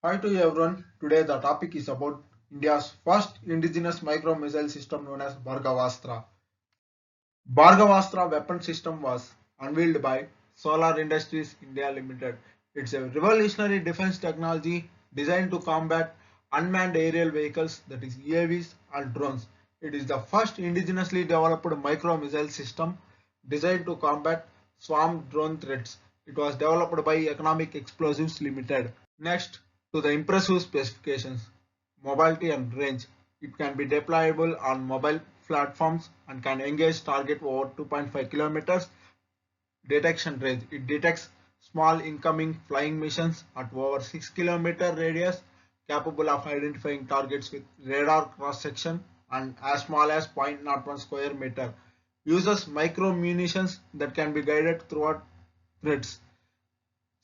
Hi to everyone. Today the topic is about India's first indigenous micro missile system known as Bhargavastra. Bhargavastra weapon system was unveiled by Solar Industries India Limited. It's a revolutionary defense technology designed to combat unmanned aerial vehicles, that is UAVs and drones. It is the first indigenously developed micro missile system designed to combat swarm drone threats. It was developed by Economic Explosives Limited. Next, to the impressive specifications, mobility and range. It can be deployable on mobile platforms and can engage target over 2.5 kilometers. Detection range. It detects small incoming flying missions at over 6 kilometer radius, capable of identifying targets with radar cross section and as small as 0.01 square meter. Uses micro munitions that can be guided throughout threats.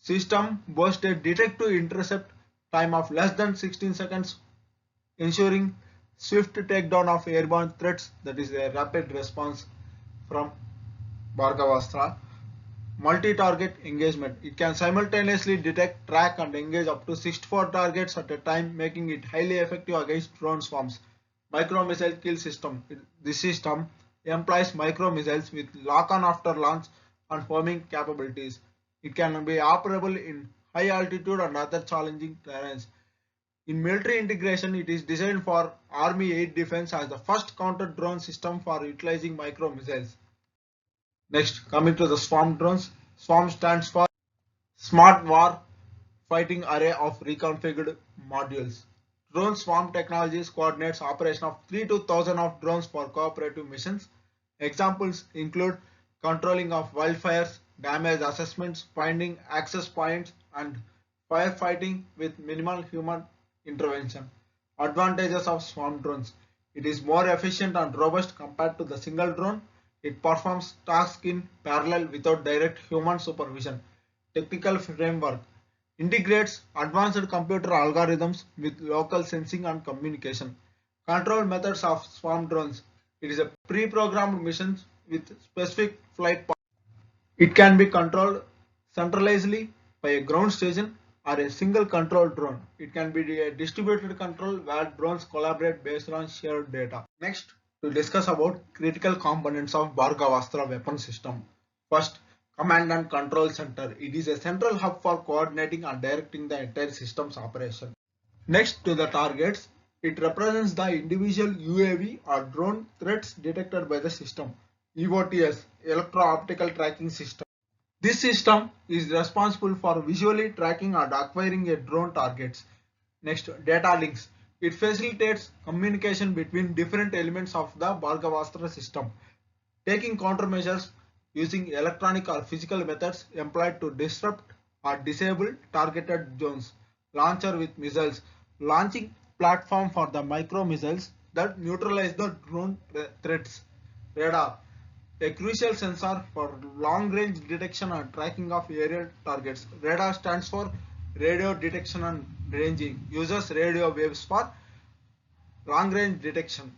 System boasts a detect to intercept time of less than 16 seconds, ensuring swift takedown of airborne threats, that is a rapid response from Bhargavastra. Multi-target engagement. It can simultaneously detect, track and engage up to 64 targets at a time, making it highly effective against drone swarms. Micro missile kill system. This system employs micro missiles with lock-on after launch and homing capabilities. It can be operable in high altitude and other challenging terrains. In military integration, it is designed for Army air defense as the first counter-drone system for utilizing micro missiles. Next, coming to the swarm drones. Swarm stands for Smart War Fighting Array of Reconfigured Modules. Drone swarm technologies coordinates operation of 3 to 1000 of drones for cooperative missions. Examples include controlling of wildfires, damage assessments, finding access points, and firefighting with minimal human intervention. Advantages of swarm drones. It is more efficient and robust compared to the single drone. It performs tasks in parallel without direct human supervision. Technical framework integrates advanced computer algorithms with local sensing and communication. Control methods of swarm drones. It is a pre-programmed mission with specific flight path. It can be controlled centralizedly by a ground station or a single control drone. It can be a distributed control where drones collaborate based on shared data. Next, to discuss about critical components of Bhargavastra weapon system. First, command and control center. It is a central hub for coordinating and directing the entire system's operation. Next, to the targets. It represents the individual UAV or drone threats detected by the system. EOTS, Electro-Optical Tracking System. This system is responsible for visually tracking and acquiring a drone targets. Next, data links. It facilitates communication between different elements of the Bhargavastra system, taking countermeasures using electronic or physical methods employed to disrupt or disable targeted zones. Launcher with missiles. Launching platform for the micro missiles that neutralize the drone threats. Radar, a crucial sensor for long-range detection and tracking of aerial targets. Radar stands for radio detection and ranging. Uses radio waves for long-range detection.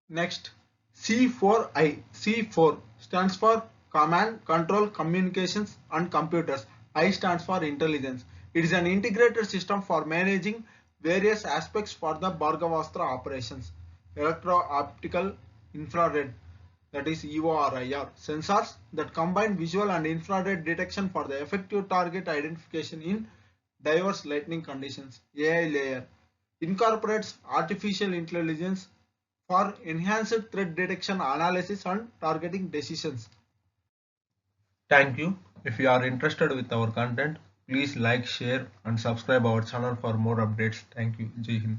Next, C4I. C4 stands for Command, Control, Communications and Computers. I stands for Intelligence. It is an integrated system for managing various aspects for the Bhargavastra operations. Electro-optical infrared, that is EORIR, sensors that combine visual and infrared detection for the effective target identification in diverse lighting conditions. AI layer incorporates artificial intelligence for enhanced threat detection, analysis and targeting decisions. Thank you. If you are interested with our content, please like, share and subscribe our channel for more updates. Thank you. Jai Hind.